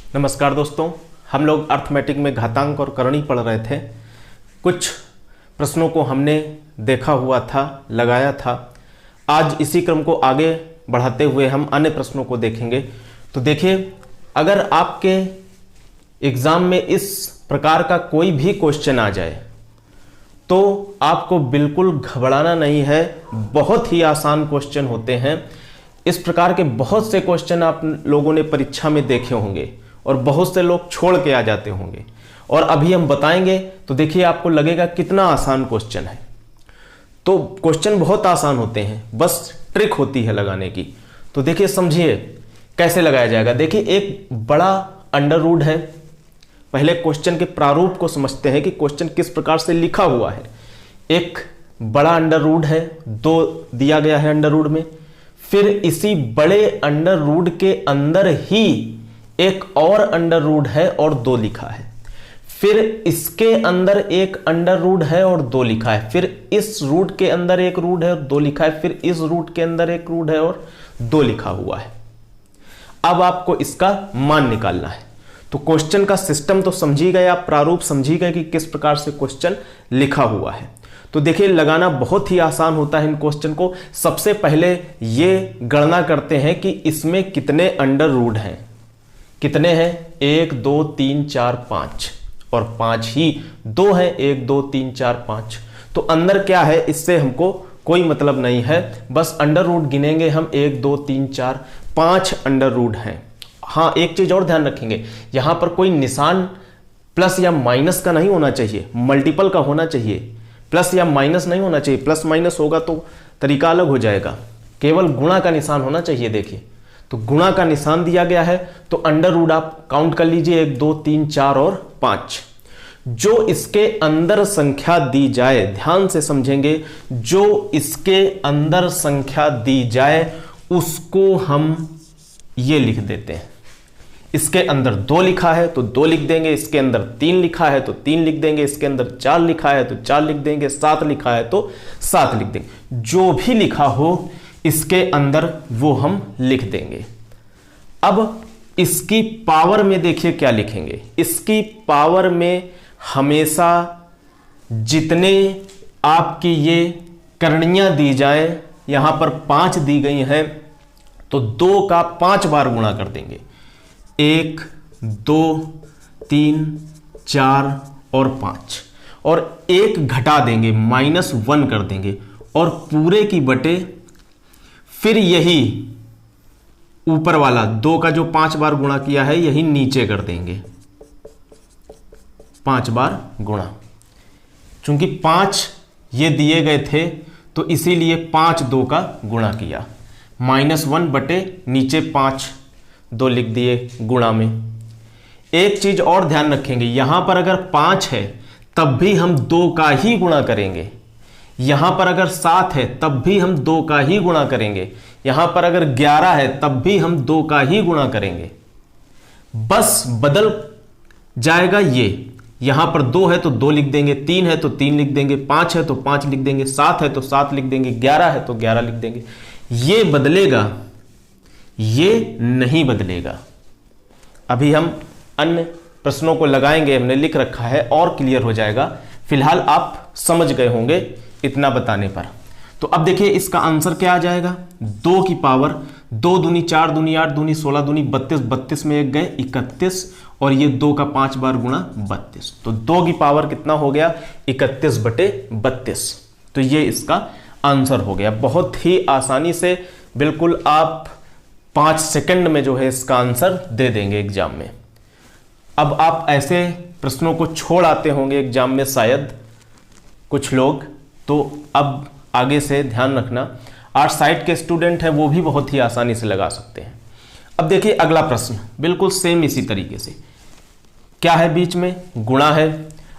नमस्कार दोस्तों, हम लोग अर्थमेटिक में घातांक और करणी पढ़ रहे थे। कुछ प्रश्नों को हमने देखा हुआ था, लगाया था। आज इसी क्रम को आगे बढ़ाते हुए हम अन्य प्रश्नों को देखेंगे। तो देखिए, अगर आपके एग्जाम में इस प्रकार का कोई भी क्वेश्चन आ जाए तो आपको बिल्कुल घबराना नहीं है। बहुत ही आसान क्वेश्चन होते हैं। इस प्रकार के बहुत से क्वेश्चन आप लोगों ने परीक्षा में देखे होंगे और बहुत से लोग छोड़ के आ जाते होंगे, और अभी हम बताएंगे तो देखिए आपको लगेगा कितना आसान क्वेश्चन है। तो क्वेश्चन बहुत आसान होते हैं, बस ट्रिक होती है लगाने की। तो देखिए, समझिए कैसे लगाया जाएगा। देखिए, एक बड़ा अंडर रूट है। पहले क्वेश्चन के प्रारूप को समझते हैं कि क्वेश्चन किस प्रकार से लिखा हुआ है। एक बड़ा अंडर रूट है, 2 दिया गया है अंडर रूट में। फिर इसी बड़े अंडर रूट के अंदर ही एक और अंडर रूट है और 2 लिखा है। फिर इसके अंदर एक अंडर रूट है और 2 लिखा है। फिर इस रूट के अंदर एक रूट है और 2 लिखा है। फिर इस रूट के अंदर एक रूट है और 2 लिखा हुआ है। अब आपको इसका मान निकालना है। तो क्वेश्चन का सिस्टम तो समझी गए आप, प्रारूप समझी गए कि किस प्रकार से क्वेश्चन लिखा हुआ है। तो देखिए, लगाना बहुत ही आसान होता है इन क्वेश्चन को। सबसे पहले ये गणना करते हैं कि इसमें कितने अंडर रूट हैं। कितने हैं? 1 2 3 4 5, और 5 ही 2 हैं। 1 2 3 4 5। तो अंदर क्या है इससे हमको कोई मतलब नहीं है, बस अंडर रूट गिनेंगे हम। 1 2 3 4 5 अंडर रूट हैं। हाँ, एक चीज और ध्यान रखेंगे, यहां पर कोई निशान प्लस या माइनस का नहीं होना चाहिए, मल्टीपल का होना चाहिए। प्लस या माइनस नहीं होना चाहिए। प्लस माइनस होगा तो तरीका अलग हो जाएगा। केवल गुणा का निशान होना चाहिए। देखिए, तो गुणा का निशान दिया गया है, तो अंडर रूट आप काउंट कर लीजिए, 1 2 3 4 और 5। जो इसके अंदर संख्या दी जाए, ध्यान से समझेंगे, जो इसके अंदर संख्या दी जाए उसको हम ये लिख देते हैं। इसके अंदर 2 लिखा है तो 2 लिख देंगे। इसके अंदर 3 लिखा है तो 3 लिख देंगे। इसके अंदर 4 लिखा है तो 4 लिख देंगे। 7 लिखा है तो 7 लिख देंगे। जो भी लिखा हो इसके अंदर वो हम लिख देंगे। अब इसकी पावर में देखिए क्या लिखेंगे। इसकी पावर में हमेशा जितने आपकी ये करणियां दी जाए, यहां पर 5 दी गई हैं, तो 2 का 5 बार गुणा कर देंगे। 1 2 3 4 और 5, और 1 घटा देंगे, -1 कर देंगे, और पूरे की बटे फिर यही ऊपर वाला 2 का जो 5 बार गुणा किया है यही नीचे कर देंगे। 5 बार गुणा, चूंकि 5 ये दिए गए थे तो इसीलिए 5 2 का गुणा किया। -1 बटे नीचे 5, 2 लिख दिए गुणा में। एक चीज और ध्यान रखेंगे, यहां पर अगर 5 है तब भी हम 2 का ही गुणा करेंगे। यहां पर अगर 7 है तब भी हम 2 का ही गुणा करेंगे। यहां पर अगर 11 है तब भी हम 2 का ही गुणा करेंगे। बस बदल जाएगा ये, यहां पर 2 है तो 2 लिख देंगे, 3 है तो 3 लिख देंगे, 5 है तो 5 लिख देंगे, 7 है तो 7 लिख देंगे, 11 है तो 11 लिख देंगे। ये बदलेगा, ये नहीं बदलेगा। अभी हम अन्य प्रश्नों को लगाएंगे, हमने लिख रखा है और क्लियर हो जाएगा। फिलहाल आप समझ गए होंगे इतना बताने पर। तो अब देखिए इसका आंसर क्या आ जाएगा। 2 की पावर 2 दूनी 4 दूनी 8 दूनी 16 दूनी 32, 32 में 1 गए 31, और ये 2 का 5 बार गुणा 32। तो 2 की पावर कितना हो गया? 31 बटे 32। तो ये इसका आंसर हो गया। बहुत ही आसानी से बिल्कुल आप 5 सेकंड में जो है इसका आंसर दे देंगे एग्जाम में। अब आप ऐसे प्रश्नों को छोड़ आते होंगे एग्जाम में शायद कुछ लोग, तो अब आगे से ध्यान रखना। आर्ट साइड के स्टूडेंट हैं वो भी बहुत ही आसानी से लगा सकते हैं। अब देखिए अगला प्रश्न बिल्कुल सेम इसी तरीके से। क्या है बीच में? गुणा है।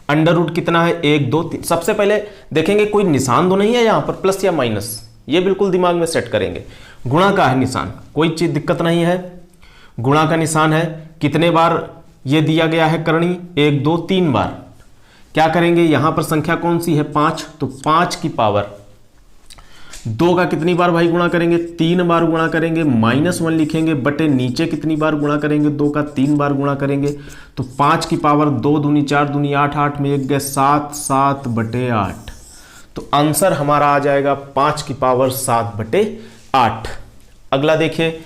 अंडर रूट कितना है? 1 2 3। सबसे पहले देखेंगे कोई निशान तो नहीं है यहां पर प्लस या माइनस, ये बिल्कुल दिमाग में सेट करेंगे। गुणा का है निशान, कोई चीज दिक्कत नहीं है। गुणा का निशान है। कितने बार ये दिया गया है करणी? 1 2 3 बार। क्या करेंगे? यहां पर संख्या कौन सी है? 5, तो 5 की पावर 2 का कितनी बार भाई गुणा करेंगे, 3 बार गुणा करेंगे, -1 लिखेंगे, बटे नीचे कितनी बार गुणा करेंगे, 2 का 3 बार गुणा करेंगे, तो 5 की पावर 2 दूनी 4 दूनी 8, 8 में 1 गए 7, 7 बटे 8। तो आंसर हमारा आ जाएगा 5 की पावर 7 बटे 8। अगला देखिए,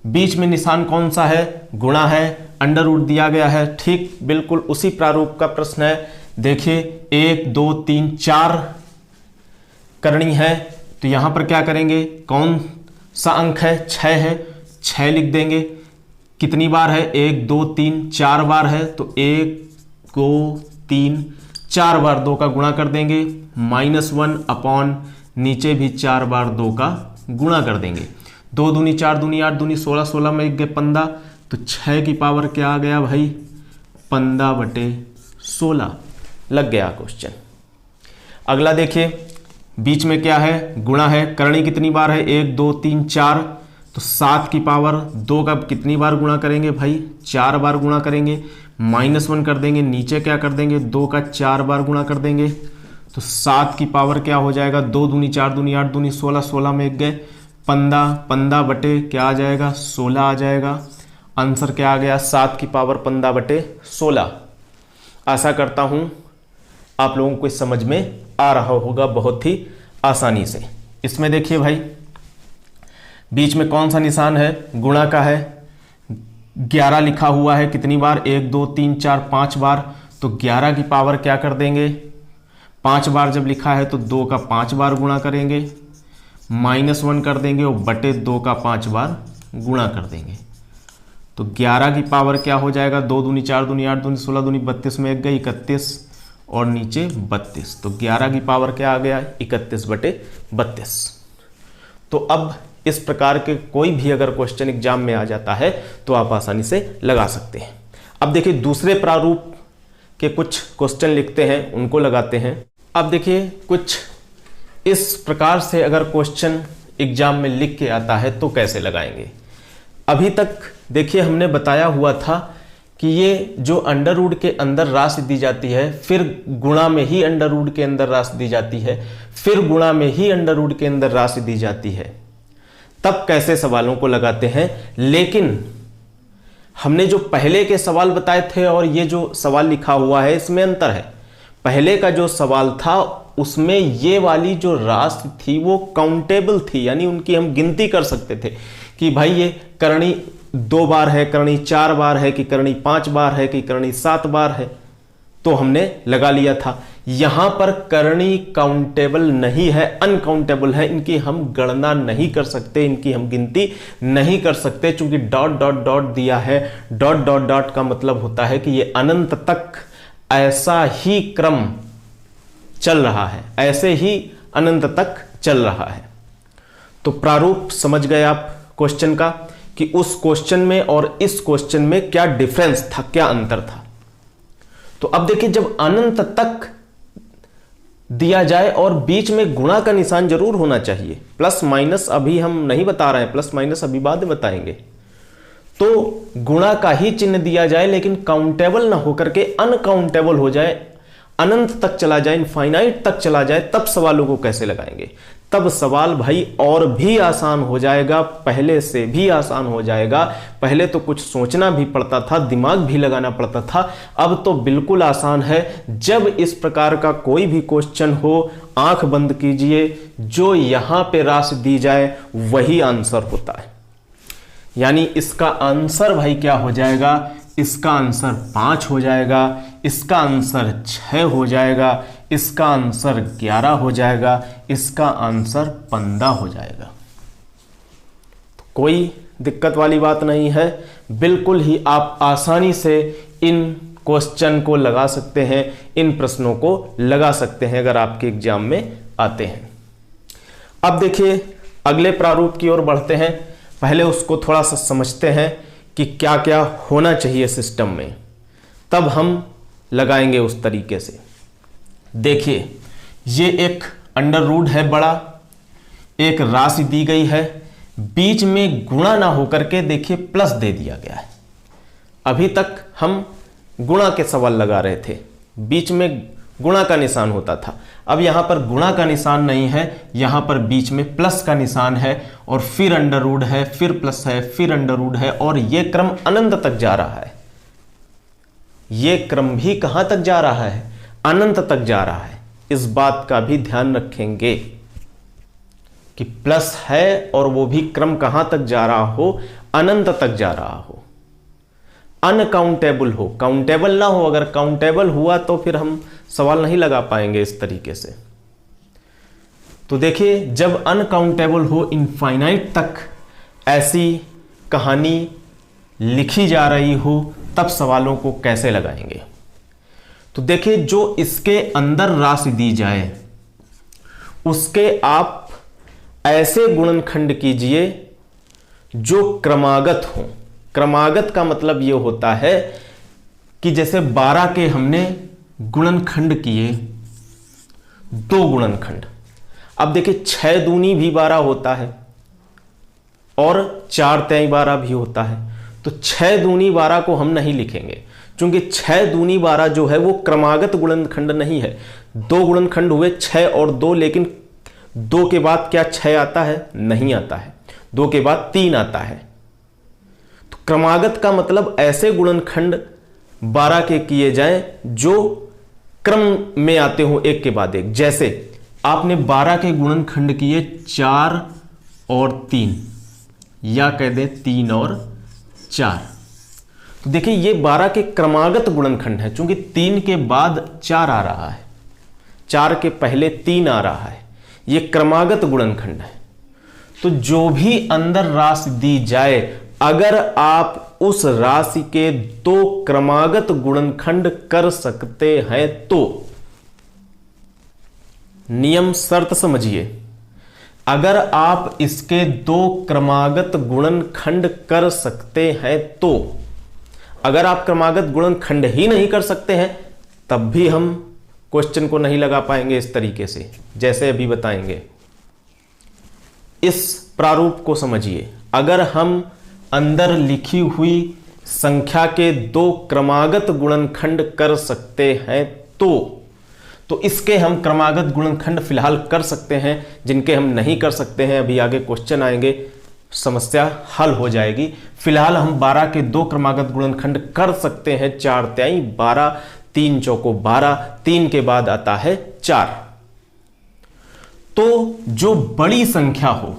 बीच में निशान कौन सा है, गुणा है, अंडर रूट दिया गया है, ठीक बिल्कुल उसी प्रारूप का प्रश्न है। देखिए 1 2 3 4 करनी है, तो यहां पर क्या करेंगे, कौन सा अंक है, 6 है, 6 लिख देंगे। कितनी बार है, 1 2 3 4 बार है, तो 1 2 3 4 बार 2 का गुणा कर देंगे, -1 अपॉन नीचे भी 4 बार 2 का गुणा कर देंगे। 2 दूनी 4 दूनी 8 दूनी 16, 16 में 1 गए 15, तो 6 की पावर क्या आ गया भाई, 15 बटे 16। लग गया क्वेश्चन। अगला देखिए, बीच में क्या है, गुणा है, करनी कितनी बार है, 1 2 3 4, तो 7 की पावर 2 का कितनी बार गुणा करेंगे भाई, 4 बार गुणा करेंगे, -1 कर देंगे, नीचे क्या कर देंगे, 2 का 4 बार गुणा कर देंगे, तो 7 की पावर क्या हो जाएगा, 2 दूनी 4 दूनी 8 दूनी 16, 16 में 1 गए 15, 15 बटे क्या आ जाएगा, 16 आ जाएगा। आंसर क्या आ गया, 7 की पावर 15 बटे 16। आशा करता हूं आप लोगों को इस समझ में आ रहा होगा बहुत ही आसानी से। इसमें देखिए भाई, बीच में कौन सा निशान है, गुणा का है, 11 लिखा हुआ है, कितनी बार, 1 2 3 4 5 बार, तो 11 की पावर क्या कर देंगे, 5 बार जब लिखा है तो 2 का 5 बार गुणा करेंगे, -1 कर देंगे और बटे 2 का 5 बार गुणा कर देंगे, तो 11 की पावर क्या हो जाएगा, 2 दूनी 4 दूनी 8 दूनी 16 दूनी 32 में 1 गई 31 और नीचे 32, तो 11 की पावर क्या आ गया, 31 बटे 32। तो अब इस प्रकार के कोई भी अगर क्वेश्चन एग्जाम में आ जाता है तो आप आसानी से लगा सकते हैं। अब देखिए दूसरे प्रारूप के कुछ क्वेश्चन लिखते हैं, उनको लगाते हैं। अब देखिए कुछ इस प्रकार से अगर क्वेश्चन एग्जाम में लिख के आता है तो कैसे लगाएंगे। अभी तक देखिए हमने बताया हुआ था कि ये जो अंडर रूट के अंदर राशि दी जाती है, फिर गुणा में ही अंडर रूट के अंदर राशि दी जाती है, फिर गुणा में ही अंडर रूट के अंदर राशि दी जाती है, तब कैसे सवालों को लगाते हैं। लेकिन हमने जो पहले के सवाल बताए थे और ये जो सवाल लिखा हुआ है इसमें अंतर है। पहले का जो सवाल था उसमें ये वाली जो राशि थी वो काउंटेबल थी, यानी उनकी हम गिनती कर सकते थे कि भाई ये करनी 2 बार है, करनी 4 बार है, कि करनी 5 बार है, कि करनी 7 बार है, तो हमने लगा लिया था। यहां पर करनी काउंटेबल नहीं है, अनकाउंटेबल है, इनकी हम गणना नहीं कर सकते, इनकी हम गिनती नहीं कर सकते, चूंकि डॉट डॉट डॉट दिया है। डॉट डॉट डॉट का मतलब होता है कि ये अनंत तक ऐसा ही क्रम चल रहा है, ऐसे ही अनंत तक चल रहा है। तो प्रारूप समझ गए आप क्वेश्चन का कि उस क्वेश्चन में और इस क्वेश्चन में क्या डिफरेंस था, क्या अंतर था। तो अब देखिए जब अनंत तक दिया जाए और बीच में गुणा का निशान जरूर होना चाहिए, प्लस माइनस अभी हम नहीं बता रहे हैं, प्लस माइनस अभी बाद में बताएंगे, तो गुणा का ही चिन्ह दिया जाए लेकिन काउंटेबल ना होकर के अनकाउंटेबल हो जाए, अनंत तक चला जाए, इनफाइनाइट तक चला जाए, तब सवालों को कैसे लगाएंगे। तब सवाल भाई और भी आसान हो जाएगा, पहले से भी आसान हो जाएगा। पहले तो कुछ सोचना भी पड़ता था, दिमाग भी लगाना पड़ता था, अब तो बिल्कुल आसान है। जब इस प्रकार का कोई भी क्वेश्चन हो, आंख बंद कीजिए, जो यहां पे राशि दी जाए वही आंसर होता है। यानी इसका आंसर भाई क्या हो जाएगा, इसका आंसर 5 हो जाएगा, इसका आंसर 6 हो जाएगा, इसका आंसर 11 हो जाएगा, इसका आंसर 15 हो जाएगा। तो कोई दिक्कत वाली बात नहीं है, बिल्कुल ही आप आसानी से इन क्वेश्चन को लगा सकते हैं, इन प्रश्नों को लगा सकते हैं अगर आपके एग्जाम में आते हैं। अब देखिए अगले प्रारूप की ओर बढ़ते हैं, पहले उसको थोड़ा सा समझते हैं कि क्या क्या होना चाहिए सिस्टम में, तब हम लगाएंगे उस तरीके से। देखिए ये एक अंडर रूट है बड़ा, एक राशि दी गई है, बीच में गुणा ना होकर के देखिए प्लस दे दिया गया है। अभी तक हम गुणा के सवाल लगा रहे थे, बीच में गुणा का निशान होता था। अब यहां पर गुणा का निशान नहीं है, यहां पर बीच में प्लस का निशान है और फिर अंडर रूट है, फिर प्लस है, फिर अंडर रूट है और यह क्रम अनंत तक जा रहा है। यह क्रम भी कहां तक जा रहा है? अनंत तक जा रहा है। इस बात का भी ध्यान रखेंगे कि प्लस है और वो भी क्रम कहां तक जा रहा हो? अनंत तक जा रहा हो, अनकाउंटेबल हो, काउंटेबल ना हो। अगर काउंटेबल हुआ तो फिर हम सवाल नहीं लगा पाएंगे इस तरीके से। तो देखिए, जब अनकाउंटेबल हो, इनफाइनाइट तक ऐसी कहानी लिखी जा रही हो, तब सवालों को कैसे लगाएंगे? तो देखिए, जो इसके अंदर राशि दी जाए उसके आप ऐसे गुणनखंड कीजिए जो क्रमागत हो। क्रमागत का मतलब यह होता है कि जैसे 12 के हमने गुणनखंड किए, 2 गुणनखंड। अब देखिए 6 दूनी भी 12 होता है और 4 तिहाई 12 भी होता है। तो 6 दूनी 12 को हम नहीं लिखेंगे, क्योंकि 6 दूनी 12 जो है वो क्रमागत गुणनखंड नहीं है। 2 गुणनखंड हुए 6 और 2, लेकिन 2 के बाद क्या 6 आता है? नहीं आता है। 2 के बाद 3 आता है। तो क्रमागत का मतलब ऐसे गुणनखंड 12 के किए जाएं जो क्रम में आते हो एक के बाद एक। जैसे आपने 12 के गुणनखंड किए 4 और 3, या कह दें 3 और 4। तो देखिए ये 12 के क्रमागत गुणनखंड है, क्योंकि 3 के बाद 4 आ रहा है, 4 के पहले 3 आ रहा है। ये क्रमागत गुणनखंड है। तो जो भी अंदर राशि दी जाए, अगर आप उस राशि के 2 क्रमागत गुणनखंड कर सकते हैं तो, नियम शर्त समझिए, अगर आप इसके 2 क्रमागत गुणनखंड कर सकते हैं तो, अगर आप क्रमागत गुणनखंड ही नहीं कर सकते हैं तब भी हम क्वेश्चन को नहीं लगा पाएंगे इस तरीके से, जैसे अभी बताएंगे। इस प्रारूप को समझिए, अगर हम अंदर लिखी हुई संख्या के 2 क्रमागत गुणनखंड कर सकते हैं तो इसके हम क्रमागत गुणनखंड फिलहाल कर सकते हैं। जिनके हम नहीं कर सकते हैं, अभी आगे क्वेश्चन आएंगे, समस्या हल हो जाएगी। फिलहाल हम 12 के 2 क्रमागत गुणनखंड कर सकते हैं। 4 तिहाई 12, 3 चौको 12, 3 के बाद आता है 4। तो जो बड़ी संख्या हो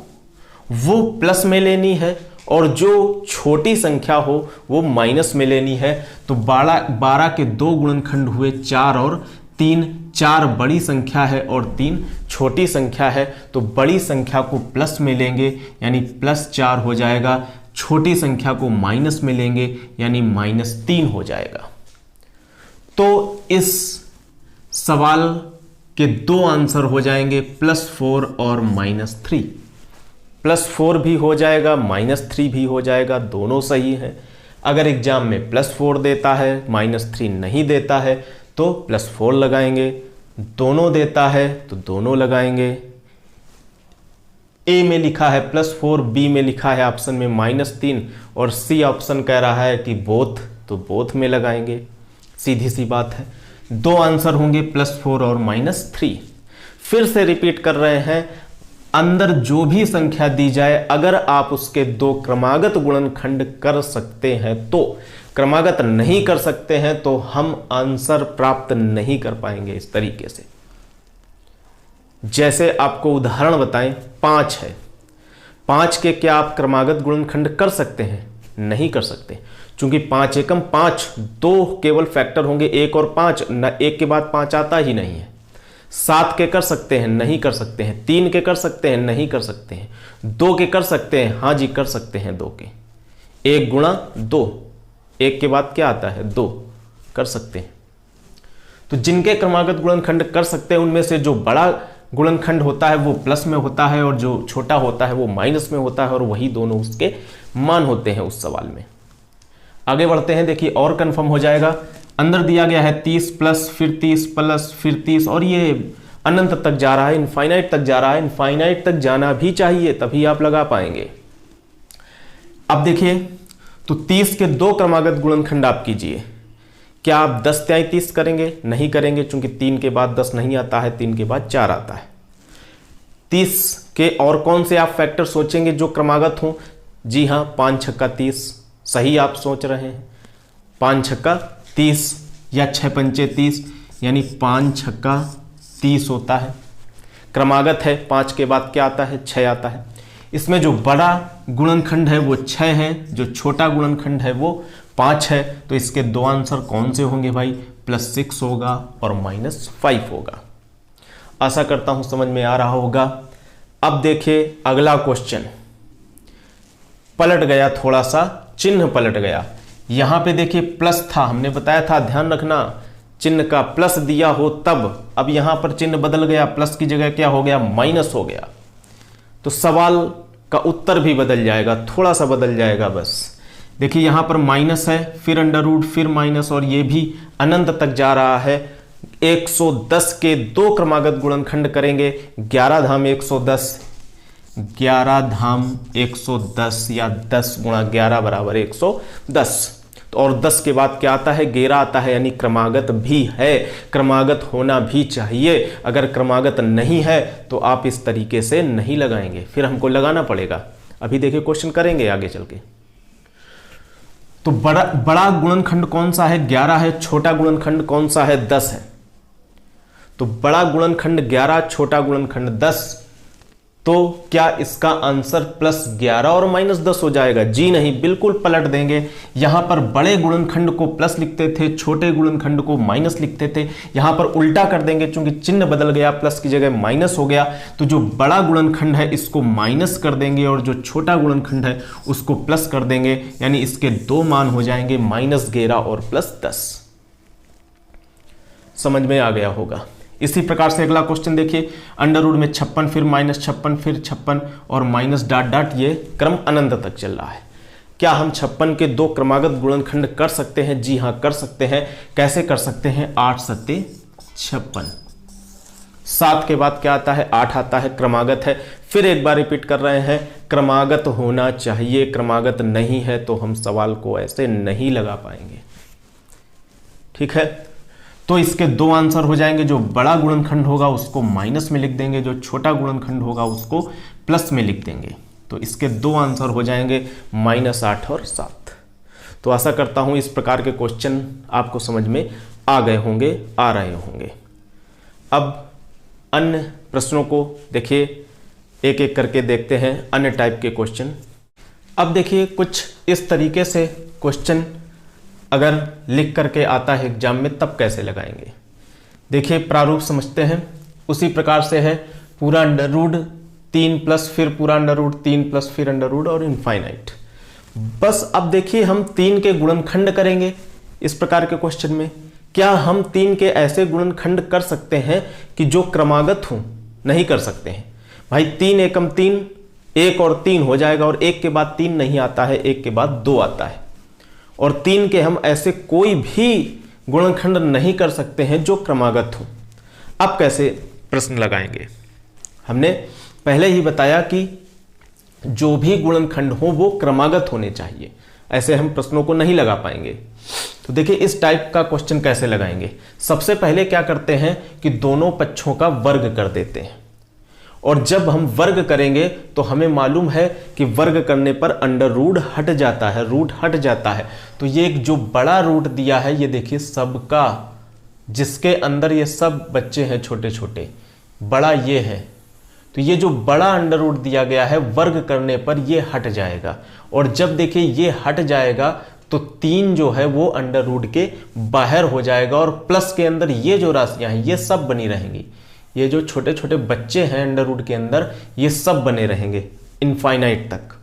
वो प्लस में लेनी है और जो छोटी संख्या हो वो माइनस में लेनी है। तो 12 के 2 गुणनखंड हुए 4 और 3। 4 बड़ी संख्या है और 3 छोटी संख्या है, तो बड़ी संख्या को प्लस में लेंगे यानी +4 हो जाएगा, छोटी संख्या को माइनस में लेंगे यानी -3 हो जाएगा। तो इस सवाल के 2 आंसर हो जाएंगे, +4 और -3। +4 भी हो जाएगा, -3 भी हो जाएगा, दोनों सही है। अगर एग्जाम में +4 देता है, -3 नहीं देता है तो +4 लगाएंगे, दोनों देता है तो दोनों लगाएंगे। ए में लिखा है +4, बी में लिखा है ऑप्शन में -3 और सी ऑप्शन कह रहा है कि बोथ, तो बोथ में लगाएंगे। सीधी सी बात है। 2 आंसर होंगे, +4 और -3। फिर से रिपीट कर रहे हैं, अंदर जो भी संख्या दी जाए अगर आप उसके 2 क्रमागत गुणनखंड कर सकते हैं तो, क्रमागत नहीं कर सकते हैं तो हम आंसर प्राप्त नहीं कर पाएंगे इस तरीके से। जैसे आपको उदाहरण बताएं, 5 है, 5 के क्या आप क्रमागत गुणनखंड कर सकते हैं? नहीं कर सकते, क्योंकि 5 एकम 5, 2 केवल फैक्टर होंगे, 1 और 5, न 1 के बाद 5 आता ही नहीं है। 7 के कर सकते हैं? नहीं कर सकते हैं। 3 के कर सकते हैं? नहीं कर सकते हैं। 2 के कर सकते हैं? हाँ जी कर सकते हैं 2 के। 1 गुणा 2, 1 के बाद क्या आता है? 2, कर सकते हैं। तो जिनके क्रमागत गुणनखंड कर सकते हैं उनमें से जो बड़ा गुणनखंड होता है वो प्लस में होता है और जो छोटा होता है वो माइनस में होता है, और वही दोनों उसके मान होते हैं उस सवाल में। आगे बढ़ते हैं, देखिए और कंफर्म हो जाएगा। अंदर दिया गया है 30 प्लस फिर 30 प्लस फिर 30, और ये अनंत तक जा रहा है, इनफाइनाइट तक जा रहा है। इनफाइनाइट तक जाना भी चाहिए, तभी आप लगा पाएंगे। अब देखिए, तो 30 के 2 क्रमागत गुणनखंड आप कीजिए। क्या आप 10 तिहाई 30 करेंगे? नहीं करेंगे, क्योंकि 3 के बाद 10 नहीं आता है, 3 के बाद 4 आता है। 30 के और कौन से आप फैक्टर सोचेंगे जो क्रमागत हों? जी हाँ, 5 छक्का 30, सही आप सोच रहे हैं। 5 छक्का 30 या 6 पंचे 30, यानी 5 छक्का 30 होता है। क्रमागत है, 5 के बाद क्या आता है? 6 आता है। इसमें जो बड़ा गुणनखंड है वो 6 है, जो छोटा गुणनखंड है वो 5 है। तो इसके दो आंसर कौन से होंगे भाई? +6 होगा और -5 होगा। आशा करता हूं समझ में आ रहा होगा। अब देखिए अगला क्वेश्चन, पलट गया, थोड़ा सा चिन्ह पलट गया। यहां पे देखिए प्लस था, हमने बताया था, ध्यान रखना, चिन्ह का प्लस दिया हो तब। अब यहां पर चिन्ह बदल गया, प्लस की जगह क्या हो गया? माइनस हो गया। तो सवाल का उत्तर भी बदल जाएगा, थोड़ा सा बदल जाएगा बस। देखिए यहां पर माइनस है, फिर अंडर रूट, फिर माइनस, और ये भी अनंत तक जा रहा है। 110 के 2 क्रमागत गुणनखंड करेंगे, 11 धाम 110, 11 धाम 110 या 10 गुणा 11 बराबर 110। तो और 10 के बाद क्या आता है? 11 आता है, यानी क्रमागत भी है, क्रमागत होना भी चाहिए। अगर क्रमागत नहीं है तो आप इस तरीके से नहीं लगाएंगे, फिर हमको लगाना पड़ेगा। अभी देखिए क्वेश्चन करेंगे आगे चल के। तो बड़ा गुणनखंड कौन सा है? 11 है। छोटा गुणनखंड कौन सा है? 10 है। तो बड़ा गुणनखंड 11, छोटा गुणनखंड 10। तो क्या इसका आंसर +11 और -10 हो जाएगा? जी नहीं, बिल्कुल पलट देंगे। यहां पर बड़े गुणनखंड को प्लस लिखते थे, छोटे गुणनखंड को माइनस लिखते थे। यहां पर उल्टा कर देंगे, क्योंकि चिन्ह बदल गया, प्लस की जगह माइनस हो गया। तो जो बड़ा गुणनखंड है इसको माइनस कर देंगे और जो छोटा गुणनखंड है उसको प्लस कर देंगे, यानी इसके 2 मान हो जाएंगे, -11 और +10। समझ में आ गया होगा। इसी प्रकार से अगला क्वेश्चन देखिए, अंडर रूट में 56, फिर -56, फिर 56 और माइनस डॉट डॉट, ये क्रम अनंत तक चल रहा है। क्या हम 56 के 2 क्रमागत गुणनखंड कर सकते हैं? जी हाँ, कर सकते हैं। कैसे कर सकते हैं? 8 सत्ते 56, 7 के बाद क्या आता है? 8 आता है, क्रमागत है। फिर एक बार रिपीट कर रहे हैं, क्रमागत होना चाहिए, क्रमागत नहीं है तो हम सवाल को ऐसे नहीं लगा पाएंगे। ठीक है, तो इसके 2 आंसर हो जाएंगे। जो बड़ा गुणनखंड होगा उसको माइनस में लिख देंगे, जो छोटा गुणनखंड होगा उसको प्लस में लिख देंगे। तो इसके 2 आंसर हो जाएंगे, -8 और 7। तो आशा करता हूं इस प्रकार के क्वेश्चन आपको समझ में आ गए होंगे, आ रहे होंगे। अब अन्य प्रश्नों को देखिए, एक एक करके देखते हैं अन्य टाइप के क्वेश्चन। अब देखिए कुछ इस तरीके से क्वेश्चन अगर लिख करके आता है एग्जाम में तब कैसे लगाएंगे। देखिए प्रारूप समझते हैं। उसी प्रकार से है, पूरा अंडर रूट 3 प्लस फिर पूरा अंडर रूट 3 प्लस फिर अंडर रूट और इनफाइनाइट। बस अब देखिए हम 3 के गुणनखंड करेंगे इस प्रकार के क्वेश्चन में। क्या हम 3 के ऐसे गुणनखंड कर सकते हैं कि जो क्रमागत हों? नहीं कर सकते हैं भाई। 3 एकम 3, 1 और 3 हो जाएगा, और 1 के बाद 3 नहीं आता है, 1 के बाद 2 आता है। और 3 के हम ऐसे कोई भी गुणनखंड नहीं कर सकते हैं जो क्रमागत हो। अब कैसे प्रश्न लगाएंगे? हमने पहले ही बताया कि जो भी गुणनखंड हो वो क्रमागत होने चाहिए, ऐसे हम प्रश्नों को नहीं लगा पाएंगे। तो देखिए इस टाइप का क्वेश्चन कैसे लगाएंगे। सबसे पहले क्या करते हैं कि दोनों पक्षों का वर्ग कर देते हैं, और जब हम वर्ग करेंगे तो हमें मालूम है कि वर्ग करने पर अंडर रूट हट जाता है, रूट हट जाता है। तो ये एक जो बड़ा रूट दिया है, ये देखिए सबका, जिसके अंदर ये सब बच्चे हैं छोटे छोटे, बड़ा ये है। तो ये जो बड़ा अंडर रूट दिया गया है, वर्ग करने पर ये हट जाएगा। और जब देखिए ये हट जाएगा तो 3 जो है वो अंडर रूट के बाहर हो जाएगा, और प्लस के अंदर ये जो राशियां हैं ये सब बनी रहेंगी। ये जो छोटे छोटे बच्चे हैं अंडर रूट के अंदर, ये सब बने रहेंगे इनफाइनाइट तक।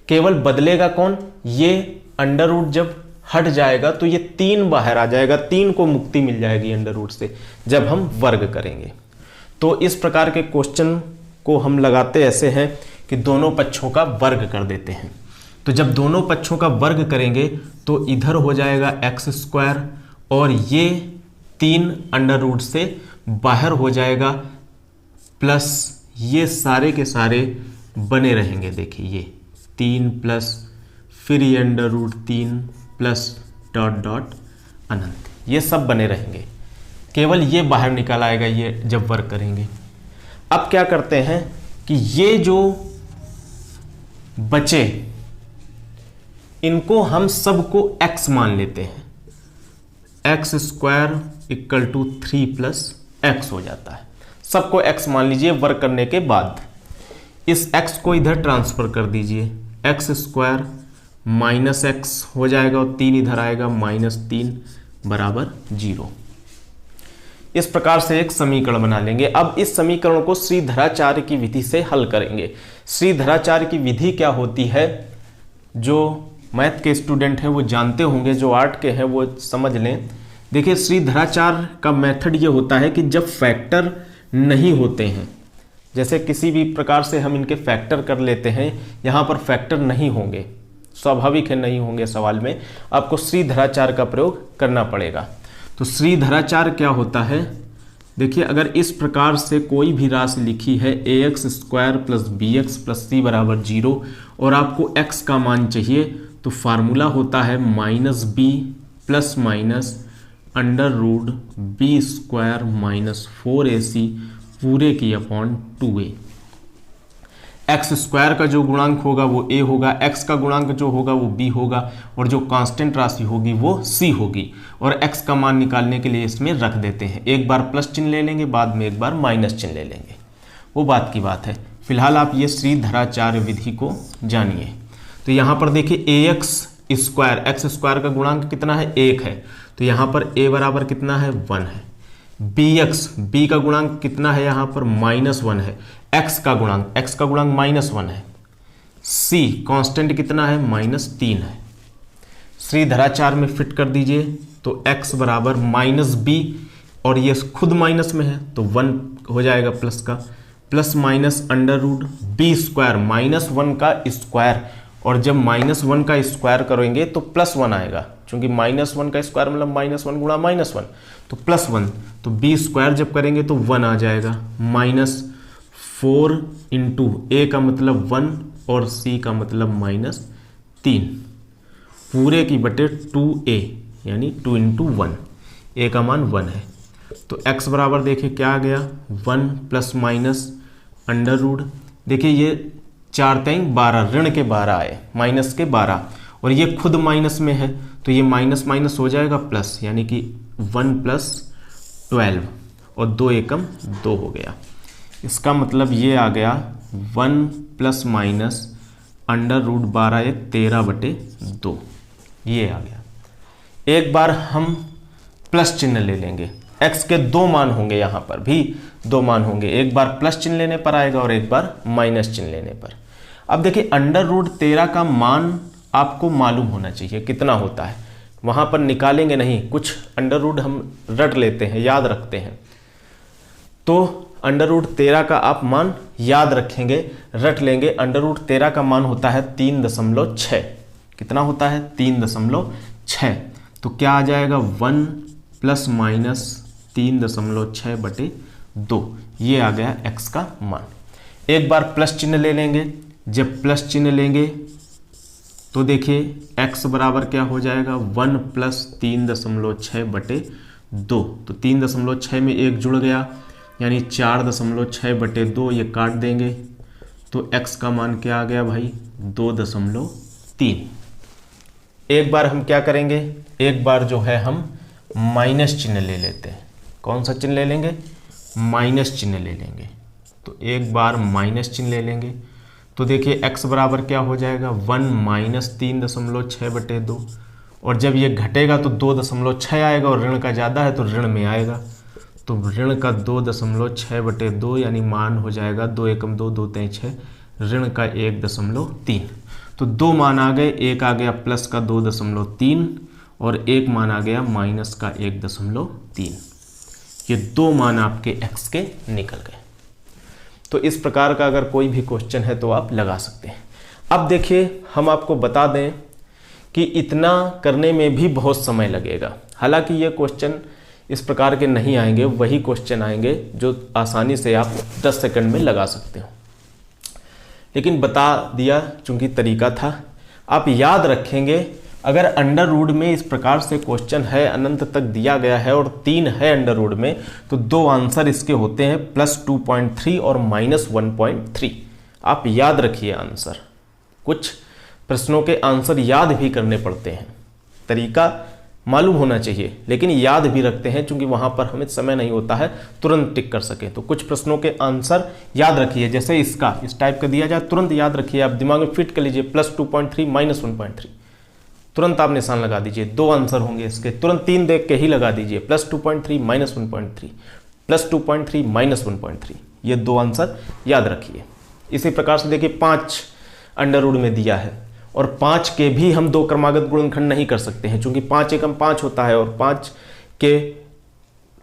केवल बदलेगा कौन? ये अंडर रूट जब हट जाएगा तो ये 3 बाहर आ जाएगा, 3 को मुक्ति मिल जाएगी अंडर रूट से जब हम वर्ग करेंगे। तो इस प्रकार के क्वेश्चन को हम लगाते ऐसे हैं कि दोनों पक्षों का वर्ग कर देते हैं। तो जब दोनों पक्षों का वर्ग करेंगे तो इधर हो जाएगा x² और ये 3 अंडर रूट से बाहर हो जाएगा, प्लस ये सारे के सारे बने रहेंगे। देखिए ये 3 प्लस फिर ये under root 3 plus dot dot अनंत। ये सब बने रहेंगे, केवल ये बाहर निकल आएगा ये जब वर्क करेंगे। अब क्या करते हैं कि ये जो बचे इनको हम सबको x मान लेते हैं, x square equal to 3 plus x हो जाता है। सबको x मान लीजिए। वर्क करने के बाद इस x को इधर ट्रांसफर कर दीजिए, एक्स स्क्वायर माइनस एक्स हो जाएगा और 3 इधर आएगा, -3 बराबर 0। इस प्रकार से एक समीकरण बना लेंगे। अब इस समीकरण को श्रीधराचार्य की विधि से हल करेंगे। श्रीधराचार्य की विधि क्या होती है, जो मैथ के स्टूडेंट हैं वो जानते होंगे, जो आर्ट के हैं वो समझ लें। देखिए श्रीधराचार्य का मेथड ये होता है कि जब फैक्टर नहीं होते हैं, जैसे किसी भी प्रकार से हम इनके फैक्टर कर लेते हैं, यहाँ पर फैक्टर नहीं होंगे, स्वाभाविक है नहीं होंगे सवाल में, आपको श्रीधराचार्य का प्रयोग करना पड़ेगा। तो श्रीधराचार्य क्या होता है, देखिए अगर इस प्रकार से कोई भी राशि लिखी है ax square plus bx plus c बराबर 0 और आपको x का मान चाहिए, तो फार्मूला होता है -b plus minus under root b square minus 4ac पूरे की अपॉन 2a। एक्स स्क्वायर का जो गुणांक होगा वो a होगा, x का गुणांक जो होगा वो b होगा और जो कांस्टेंट राशि होगी वो c होगी। और x का मान निकालने के लिए इसमें रख देते हैं, एक बार प्लस चिन्ह ले लेंगे, बाद में एक बार माइनस चिन्ह ले लेंगे, वो बात की बात है। फिलहाल आप ये श्रीधराचार्य विधि को जानिए। तो यहाँ पर देखिए ax स्क्वायर, एक्स स्क्वायर का गुणांक कितना है 1 है, तो यहाँ पर a बराबर कितना है 1 है। bx, b का गुणांक कितना है यहाँ पर -1 है, x का गुणांक -1 है, c कांस्टेंट कितना है -3 है। श्रीधराचार्य में फिट कर दीजिए तो x बराबर -b और ये खुद माइनस में है तो 1 हो जाएगा प्लस का, plus minus under root b square -1 का स्क्वायर, और जब -1 का स्क्वायर करेंगे तो +1 आएगा, क्योंकि -1 का स्क्वायर मतलब -1 गुणा -1 तो +1, तो b स्क्वायर जब करेंगे तो 1 आ जाएगा, -4 इंटू a का मतलब 1 और c का मतलब -3 पूरे की बटे 2a यानी 2 इंटू 1, a का मान 1 है। तो x बराबर देखिए क्या आ गया 1 प्लस माइनस अंडर रूट, देखिए ये 4 3 12 ऋण के 12 आए, माइनस के 12 और ये खुद माइनस में है तो ये माइनस माइनस हो जाएगा प्लस, यानी कि 1 प्लस 12 और 2 एकम 2 हो गया। इसका मतलब ये आ गया 1 प्लस माइनस अंडर रूट 12 एक 13 बटे 2, ये आ गया। एक बार हम प्लस चिन्ह ले लेंगे, x के 2 मान होंगे, यहाँ पर भी 2 मान होंगे, एक बार प्लस चिन्ह लेने पर आएगा और एक बार माइनस चिन्ह लेने पर। अब देखिए अंडर रूट 13 का मान आपको मालूम होना चाहिए कितना होता है, वहाँ पर निकालेंगे नहीं, कुछ अंडर रूट हम रट लेते हैं, याद रखते हैं। तो अंडर रूट 13 का आप मान याद रखेंगे, रट लेंगे। अंडर रूट 13 का मान होता है 3.6, कितना होता है 3.6, तो क्या आ जाएगा 1 प्लस माइनस 3.6 बटे 2, ये आ गया x का मान। एक बार प्लस चिन्ह ले लेंगे, जब प्लस चिन्ह लेंगे तो देखिए x बराबर क्या हो जाएगा 1 प्लस 3.6 बटे 2, तो 3.6 में 1 जुड़ गया यानी 4.6 बटे 2, ये काट देंगे तो x का मान क्या आ गया भाई 2.3। एक बार हम क्या करेंगे, एक बार जो है हम माइनस चिन्ह ले लेते हैं। कौन सा चिन्ह ले लेंगे, माइनस चिन्ह ले लेंगे। तो एक बार माइनस चिन्ह ले लेंगे तो देखिए x बराबर क्या हो जाएगा 1 माइनस 3.6 बटे 2, और जब ये घटेगा तो 2.6 आएगा और ऋण का ज़्यादा है तो ऋण में आएगा, तो ऋण का 2.6 बटे 2 यानी मान हो जाएगा 2 एकम 2 2 3 6, ऋण का 1.3। तो 2 मान आ गए, एक आ गया प्लस का 2.3 और एक मान आ गया माइनस का 1.3। ये 2 मान आपके x के निकल गए। तो इस प्रकार का अगर कोई भी क्वेश्चन है तो आप लगा सकते हैं। अब देखिए हम आपको बता दें कि इतना करने में भी बहुत समय लगेगा। हालांकि ये क्वेश्चन इस प्रकार के नहीं आएंगे, वही क्वेश्चन आएंगे जो आसानी से आप 10 सेकंड में लगा सकते हो, लेकिन बता दिया चूंकि तरीका था। आप याद रखेंगे, अगर अंडर रूट में इस प्रकार से क्वेश्चन है, अनंत तक दिया गया है और 3 है अंडर रूट में, तो 2 आंसर इसके होते हैं +2.3 और -1.3। आप याद रखिए आंसर। कुछ प्रश्नों के आंसर याद भी करने पड़ते हैं, तरीका मालूम होना चाहिए, लेकिन याद भी रखते हैं क्योंकि वहां पर हमें समय नहीं होता है तुरंत टिक कर सके। तो कुछ प्रश्नों के आंसर याद रखिए, जैसे इसका इस टाइप का दिया जाए तुरंत याद रखिए, आप दिमाग में फिट कर लीजिए +2.3 -1.3, तुरंत आप निशान लगा दीजिए। 2 आंसर होंगे इसके, तुरंत 3 देख के ही लगा दीजिए, +2.3 -1.3, +2.3 -1.3, ये 2 आंसर याद रखिए। इसी प्रकार से देखिए 5 अंडर रूट में दिया है और 5 के भी हम 2 क्रमागत गुणनखंड नहीं कर सकते हैं, क्योंकि 5 एकम 5 होता है और 5 के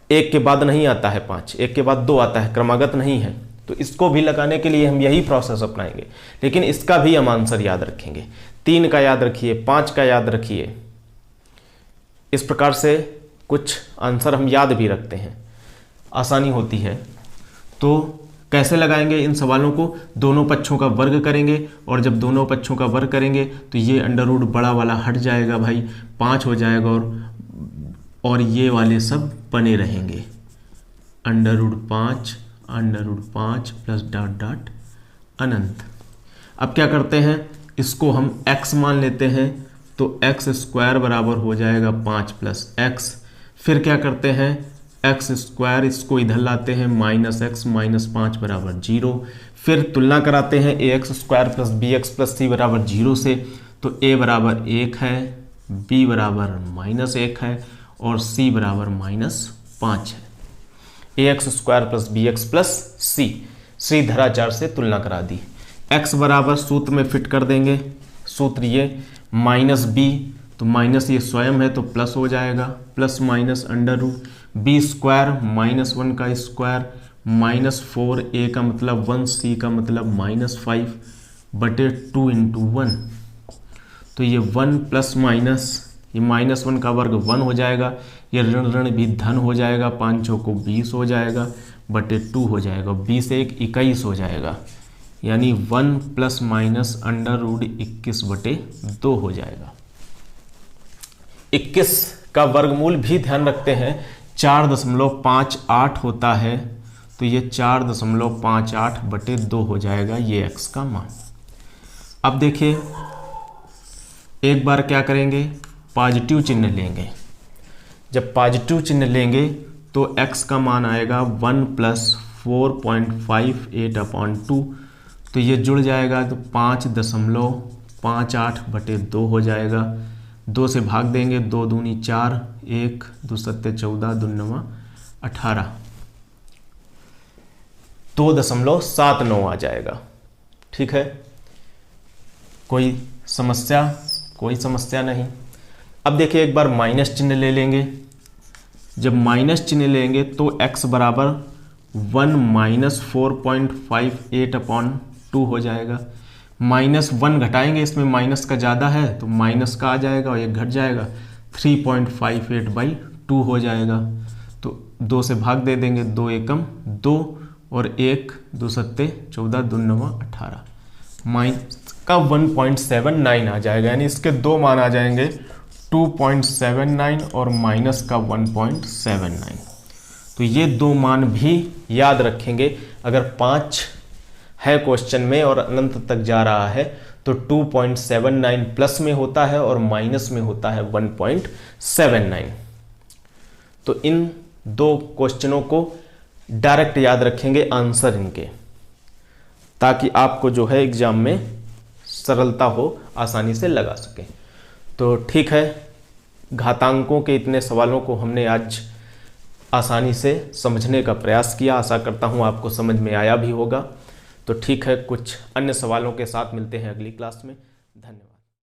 1 के बाद नहीं आता है 5, 1 के बाद 2 आता है, क्रमागत नहीं है। तो इसको भी लगाने के लिए हम यही प्रोसेस अपनाएंगे, लेकिन इसका भी हम आंसर याद रखेंगे। 3 का याद रखिए, 5 का याद रखिए। इस प्रकार से कुछ आंसर हम याद भी रखते हैं, आसानी होती है। तो कैसे लगाएंगे इन सवालों को? दोनों पक्षों का वर्ग करेंगे और जब दोनों पक्षों का वर्ग करेंगे तो ये अंडर रूट बड़ा वाला हट जाएगा भाई, 5 हो जाएगा और ये वाले सब बने रहेंगे। Under root 5 plus dot dot अनंत। अब क्या करते हैं, इसको हम x मान लेते हैं, तो x² बराबर हो जाएगा 5 + x। फिर क्या करते हैं, x², इसको इधर लाते हैं, -x -5 बराबर 0। फिर तुलना कराते हैं ax² + bx + c बराबर 0 से, तो a बराबर 1 है, b बराबर -1 है और c बराबर -5 है। ax² + bx + c, श्रीधराचार्य से तुलना करा दी। x बराबर सूत्र में फिट कर देंगे, सूत्र ये -b, तो माइनस ये स्वयं है तो प्लस हो जाएगा, plus minus under root b² -1 का स्क्वायर -4, a का मतलब 1, c का मतलब -5 बटे 2 × 1। तो ये 1 प्लस माइनस, ये -1 का वर्ग 1 हो जाएगा, ये ऋण ऋण भी धन हो जाएगा, 5 को 20 हो जाएगा बटे 2 हो जाएगा, 20 से 1 21 हो जाएगा, यानी 1 प्लस माइनस अंडर रूट 21 बटे 2 हो जाएगा। 21 का वर्गमूल भी ध्यान रखते हैं 4.58 होता है, तो ये 4.58 बटे 2 हो जाएगा, ये x का मान। अब देखिए एक बार क्या करेंगे, पॉजिटिव चिन्ह लेंगे। जब पॉजिटिव चिन्ह लेंगे तो x का मान आएगा 1 + 4.58/2, तो ये जुड़ जाएगा तो 5.58 बटे 2 हो जाएगा। 2 से भाग देंगे, 2 दूनी 4, 1 2 7 14, 2 9 18, 2.79 आ जाएगा। ठीक है, कोई समस्या? कोई समस्या नहीं। अब देखिए एक बार माइनस चिन्ह ले लेंगे। जब माइनस चिन्ह लेंगे तो x बराबर 1 - 4.58/2 हो जाएगा। -1 घटाएंगे, इसमें माइनस का ज़्यादा है तो माइनस का आ जाएगा और 1 घट जाएगा, 3.58/2 हो जाएगा। तो 2 से भाग दे देंगे, 2 एकम 2 और 1 2 7 14, 2 9 18, माइनस का 1.79 आ जाएगा, यानी इसके 2 मान आ जाएंगे 2.79 और माइनस का 1.79। तो ये 2 मान भी याद रखेंगे। अगर 5 है क्वेश्चन में और अनंत तक जा रहा है तो 2.79 प्लस में होता है और माइनस में होता है 1.79। तो इन 2 क्वेश्चनों को डायरेक्ट याद रखेंगे आंसर इनके, ताकि आपको जो है एग्जाम में सरलता हो, आसानी से लगा सकें। तो ठीक है, घातांकों के इतने सवालों को हमने आज आसानी से समझने का प्रयास किया। आशा करता हूं आपको समझ में आया भी होगा। तो ठीक है, कुछ अन्य सवालों के साथ मिलते हैं अगली क्लास में। धन्यवाद।